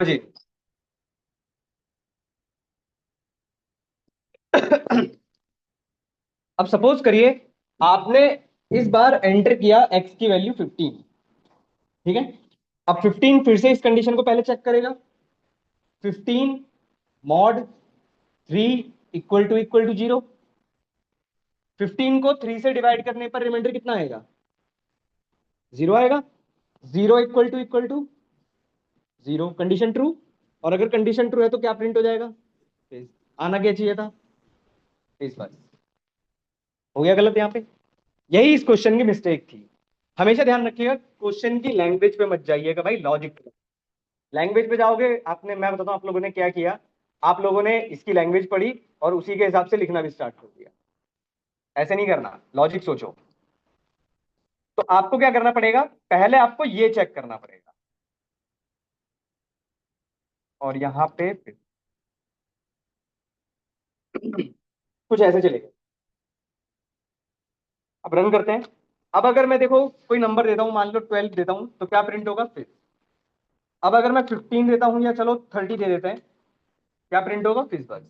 जी। अब सपोज करिए आपने इस बार एंटर किया एक्स की वैल्यू 15। ठीक है। अब 15 फिर से इस कंडीशन को पहले चेक करेगा। 15 मॉड 3 इक्वल टू 0। 15 को 3 से डिवाइड करने पर रिमाइंडर कितना आएगा? 0 आएगा। 0 इक्वल टू 0, कंडीशन ट्रू। और अगर कंडीशन ट्रू है तो क्या प्रिंट हो जाएगा? आना क्या चाहिए था? इस बार हो गया गलत यहाँ पे। यही इस क्वेश्चन की मिस्टेक थी। हमेशा ध्यान रखिएगा, क्वेश्चन की लैंग्वेज पे मत जाइएगा भाई, लॉजिक पे। लैंग्वेज पे जाओगे आपने, मैं बताता हूँ आप लोगों ने क्या किया। आप लोगों ने इसकी लैंग्वेज पढ़ी और उसी के हिसाब से लिखना भी स्टार्ट कर दिया। ऐसे नहीं करना, लॉजिक सोचो। तो आपको क्या करना पड़ेगा, पहले आपको ये चेक करना पड़ेगा। और यहाँ पे फिर कुछ ऐसे चलेगा। अब रन करते हैं। अब अगर मैं देखो कोई नंबर देता हूं, मान लो 12 देता हूं, तो क्या प्रिंट होगा फिर? अब अगर मैं 15 देता हूं या चलो 30 दे देते हैं, क्या प्रिंट होगा फिर? बस।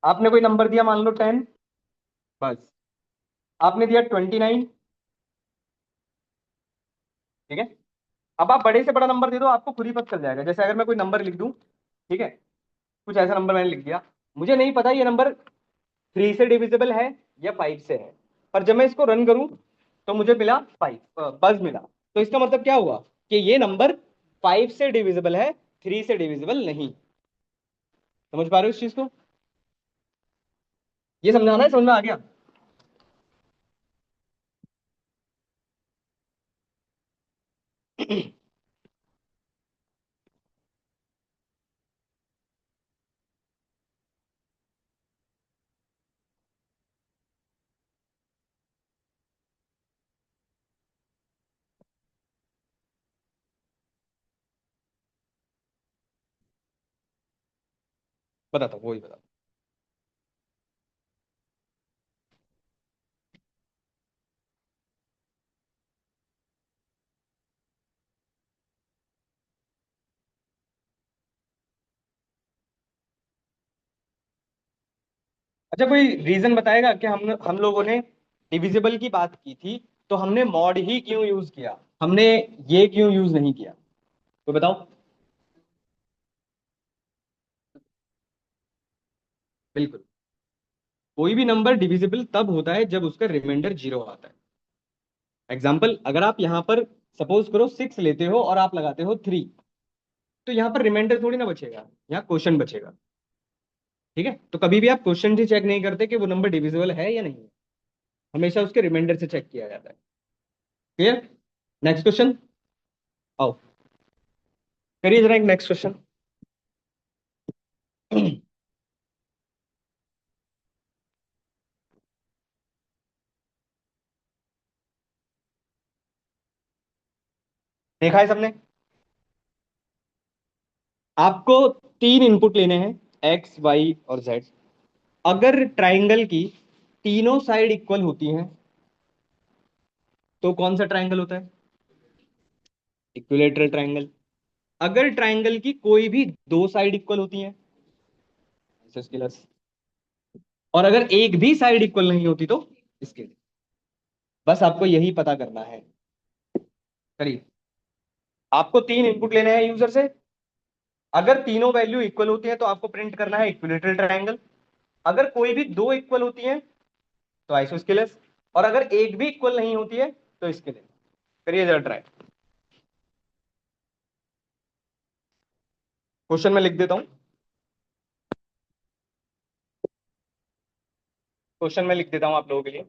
आपने कोई नंबर दिया, मान लो 10। बस। आपने दिया 29। ठीक है। अब आप बड़े से बड़ा नंबर दे दो, आपको खुद ही पता चल जाएगा। जैसे अगर मैं कोई नंबर लिख दूं, ठीक है, कुछ ऐसा नंबर मैंने लिख दिया, मुझे नहीं पता ये नंबर 3 से डिविजिबल है या 5 से है, पर जब मैं इसको रन करूं तो मुझे मिला 5, बज मिला। तो इसका मतलब क्या हुआ कि ये नंबर 5 से डिविजिबल है, 3 से डिविजिबल नहीं। समझ पा रहे हो इस चीज को? ये समझाना है, समझ में आ गया? बताता हूँ, वही बता। अच्छा, कोई रीजन बताएगा कि हम लोगों ने डिविजिबल की बात की थी, तो हमने मॉड ही क्यों यूज किया, हमने ये क्यों यूज नहीं किया? तो बताओ। बिल्कुल। कोई भी नंबर डिविजिबल तब होता है जब उसका रिमाइंडर 0 आता है। एग्जाम्पल, अगर आप यहाँ पर सपोज करो 6 लेते हो और आप लगाते हो 3, तो यहाँ पर रिमाइंडर थोड़ी ना बचेगा, यहाँ क्वेश्चन बचेगा। ठीक है। तो कभी भी आप क्वेश्चन से चेक नहीं करते कि वो नंबर डिविजिबल है या नहीं है, हमेशा उसके रिमाइंडर से चेक किया जाता है। क्लियर? Next question. आओ, करिए जरा एक नेक्स्ट क्वेश्चन। देखा है सबने? आपको 3 इनपुट लेने हैं, एक्स वाई और जेड। अगर ट्राइंगल की तीनों साइड इक्वल होती हैं तो कौन सा ट्राइंगल होता है? Equilateral triangle. अगर ट्राइंगल की कोई भी दो साइड इक्वल होती हैं, आइसोस्केलस। और अगर एक भी साइड इक्वल नहीं होती तो इसके। बस आपको यही पता करना है। करिए। आपको 3 इनपुट लेने हैं यूजर से। अगर तीनों वैल्यू इक्वल होती है तो आपको प्रिंट करना है इक्विलेटरल ट्राइंगल। अगर कोई भी दो इक्वल होती है तो आइसोस्केलस। और अगर एक भी इक्वल नहीं होती है तो इसके लिए। करिए जरा ट्राई। क्वेश्चन में लिख देता हूं। क्वेश्चन में लिख देता हूं आप लोगों के लिए।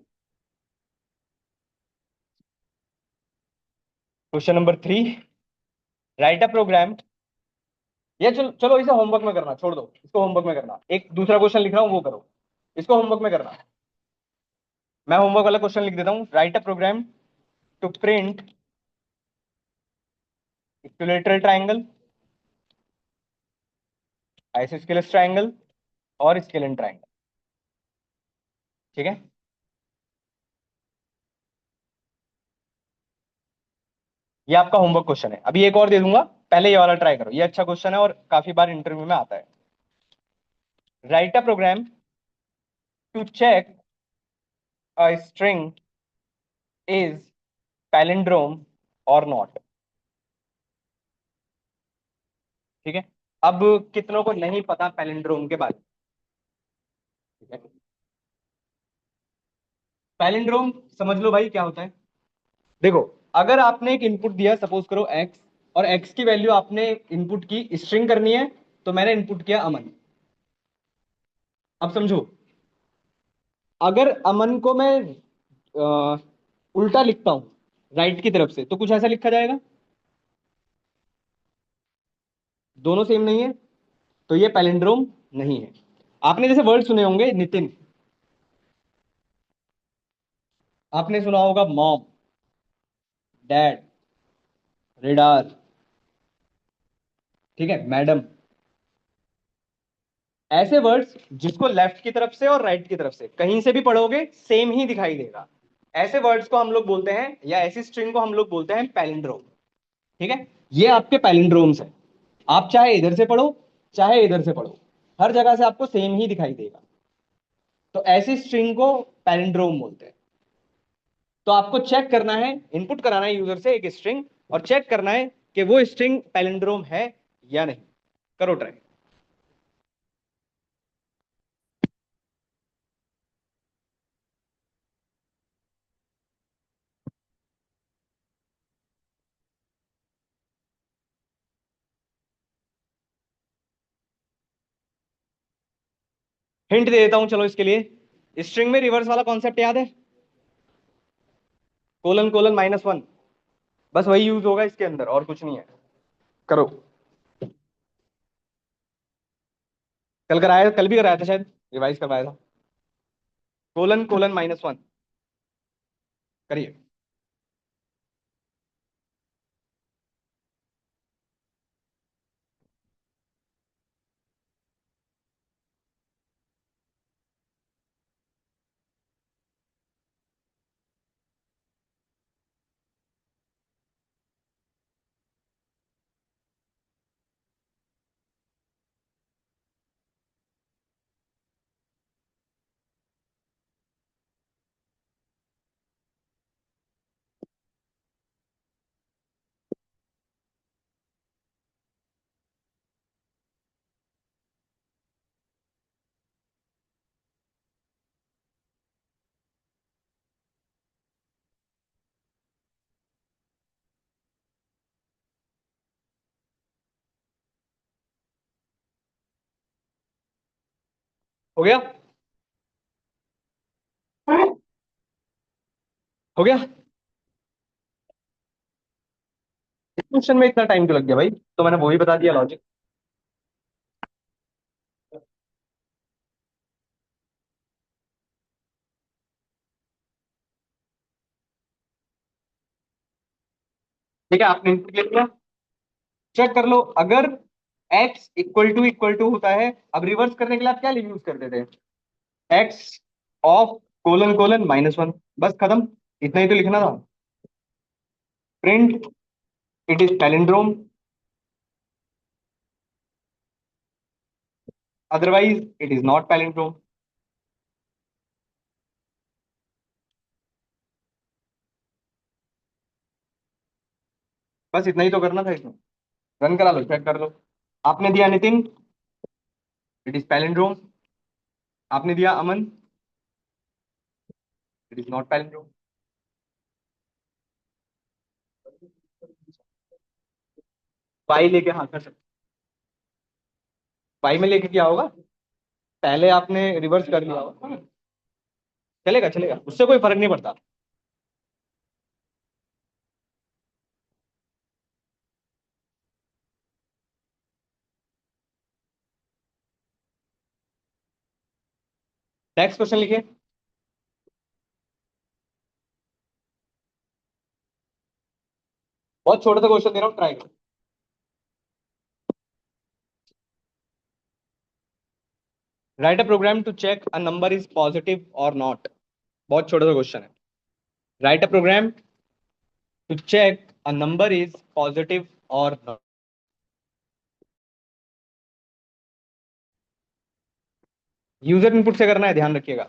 Question number 3, right a programme. ये चलो चलो, इसे होमवर्क में करना छोड़ दो, इसको होमवर्क में करना। एक दूसरा क्वेश्चन लिख रहा हूं, वो करो। इसको होमवर्क में करना। मैं होमवर्क वाला क्वेश्चन लिख देता हूं। Write a program to print equilateral triangle, isosceles triangle और स्केलन ट्राइंगल। ठीक है। ये आपका होमवर्क क्वेश्चन है। अभी एक और दे दूंगा, पहले ये वाला ट्राई करो, ये अच्छा क्वेश्चन है और काफी बार इंटरव्यू में आता है। Write a program to check a string is palindrome और नॉट। ठीक है, अब कितनों को नहीं पता पैलिंड्रोम के बारे में? ठीक है, पैलिंड्रोम समझ लो भाई क्या होता है। देखो, अगर आपने एक इनपुट दिया, सपोज करो एक्स, और एक्स की वैल्यू आपने इनपुट की स्ट्रिंग करनी है, तो मैंने इनपुट किया अमन। अब समझो, अगर अमन को मैं उल्टा लिखता हूं राइट की तरफ से, तो कुछ ऐसा लिखा जाएगा, दोनों सेम नहीं है, तो ये पैलिंड्रोम नहीं है। आपने जैसे वर्ड सुने होंगे नितिन, आपने सुना होगा मॉम, डैड, रेडार, ठीक है, मैडम। ऐसे वर्ड्स जिसको लेफ्ट की तरफ से और राइट की तरफ से कहीं से भी पढ़ोगे सेम ही दिखाई देगा, ऐसे वर्ड्स को हम लोग बोलते हैं, या ऐसी स्ट्रिंग को हम लोग बोलते हैं पैलिंड्रोम। ठीक है, ये आपके पैलिंड्रोम्स है। आप चाहे इधर से पढ़ो चाहे इधर से पढ़ो, हर जगह से आपको सेम ही दिखाई देगा। तो ऐसी स्ट्रिंग को पैलिंड्रोम बोलते हैं। तो आपको चेक करना है, इनपुट कराना है यूजर से एक स्ट्रिंग, और चेक करना है कि वो स्ट्रिंग पैलिंड्रोम है या नहीं। करो ट्राई। हिंट दे देता हूं चलो इसके लिए। स्ट्रिंग में रिवर्स वाला कॉन्सेप्ट याद है? कोलन कोलन -1, बस वही यूज होगा इसके अंदर, और कुछ नहीं है। करो। कल कराया, कल भी कराया था शायद, रिवाइज करवाया था। कोलन कोलन -1, करिए। हो गया, हो गया। इस क्वेश्चन में इतना टाइम क्यों लग गया भाई? तो मैंने वही बता दिया लॉजिक। ठीक है, आपने इनपुट ले लिया, चेक कर लो। अगर x == होता है, अब रिवर्स करने के लिए आप क्या यूज करते थे? x ऑफ कोलन कोलन -1, बस खत्म। इतना ही तो लिखना था। Print it is palindrome, otherwise it is not palindrome. बस इतना ही तो करना था इसमें। रन करा लो, चेक कर लो। आपने दिया नितिन, इट इज पैलिंड्रोम। आपने दिया Aman, it is not palindrome. Y लेके, हाँ कर सकते। वाई में लेके क्या होगा? पहले आपने रिवर्स कर लिया होगा, चलेगा चलेगा, उससे कोई फर्क नहीं पड़ता। नेक्स्ट क्वेश्चन लिखिए। बहुत छोटा सा क्वेश्चन दे रहा हूँ, ट्राई करो। Write a program to check a number is positive और नॉट। बहुत छोटा सा क्वेश्चन है। Write a program to check a number is positive or not. User input से करना है, ध्यान रखिएगा।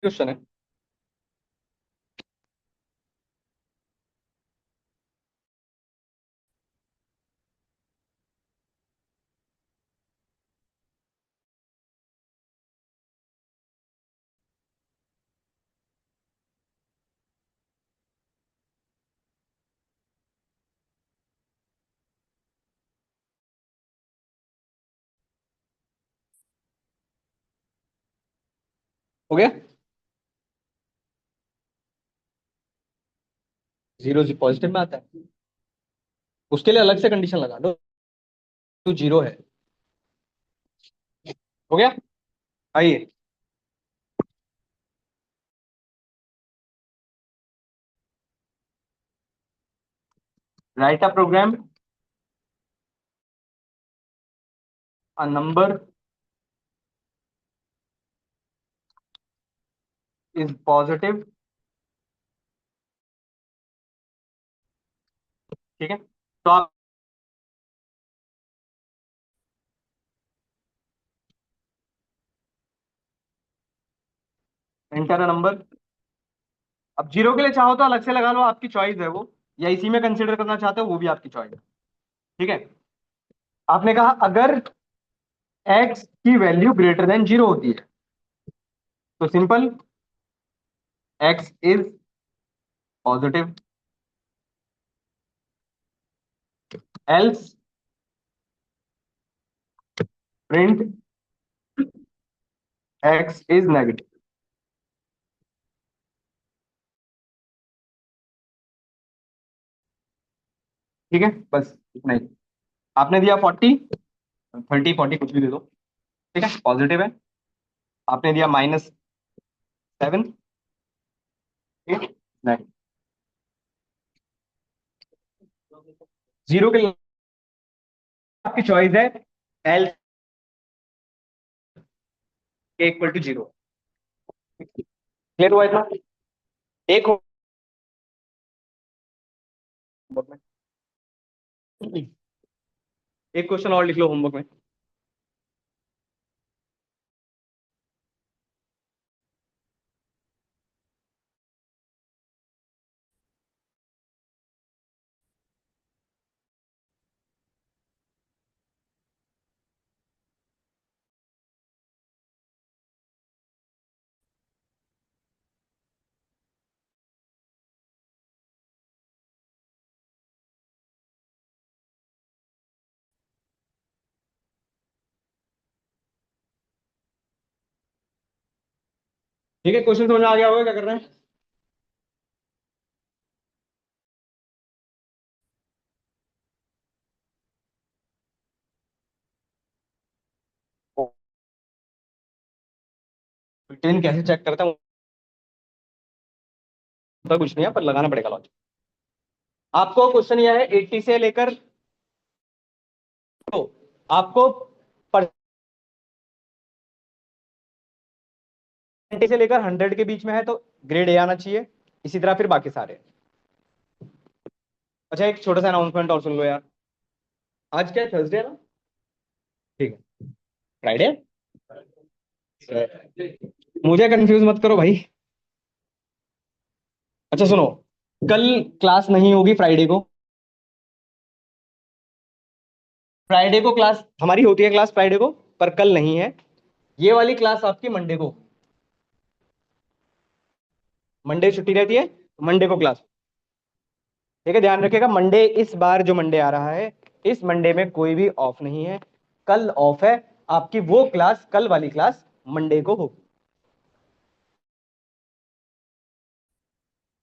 क्वेश्चन है। हो गया। जीरो पॉजिटिव में आता है, उसके लिए अलग से कंडीशन लगा दो, तो जीरो है। हो गया। आइए, write a program, a number is positive. ठीक है, तो आप एंटर अ नंबर। अब जीरो के लिए चाहो तो अलग से लगा लो, आपकी चॉइस है वो, या इसी में कंसिडर करना चाहते हो वो भी आपकी चॉइस है। ठीक है, आपने कहा अगर एक्स की वैल्यू ग्रेटर देन जीरो होती है, तो simple, x is positive, else print x is negative. ठीक है, बस इतना ही। आपने दिया 40, 30, 40 कुछ भी दे दो। ठीक है, पॉजिटिव है। आपने दिया -7। ठीक है, नहीं, जीरो के लिए आपकी चॉइस है एल के इक्वल टू जीरो। क्लियर हुआ इतना? एक होमवर्क में, एक क्वेश्चन और लिख लो होमवर्क में। ठीक है, क्वेश्चन समझ में आ गया होगा क्या कर रहे हैं? ट्रेन कैसे चेक करता हूँ, तो कुछ नहीं है, पर लगाना पड़ेगा लॉजिक। आपको क्वेश्चन यह है 80 से लेकर, तो आपको परसेंटेज से लेकर 100 के बीच में है तो ग्रेड ए आना चाहिए, इसी तरह फिर बाकी सारे। अच्छा, एक छोटा सा अनाउंसमेंट और सुन लो यार। आज क्या थर्सडे है ना? ठीक है, फ्राइडे। मुझे कंफ्यूज मत करो भाई। अच्छा सुनो, कल क्लास नहीं होगी फ्राइडे को। फ्राइडे को क्लास हमारी होती है, क्लास फ्राइडे को, पर कल नहीं है। ये वाली क्लास आपकी मंडे को, मंडे छुट्टी रहती है, मंडे को क्लास। ठीक है, ध्यान रखिएगा, मंडे इस बार जो मंडे आ रहा है, इस मंडे में कोई भी ऑफ नहीं है, कल ऑफ है। आपकी वो क्लास, कल वाली क्लास मंडे को होगी।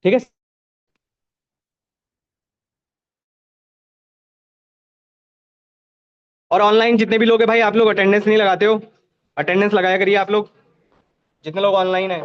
ठीक है, और ऑनलाइन जितने भी लोग हैं भाई, आप लोग अटेंडेंस नहीं लगाते हो, अटेंडेंस लगाया करिए आप लोग, जितने लोग ऑनलाइन है।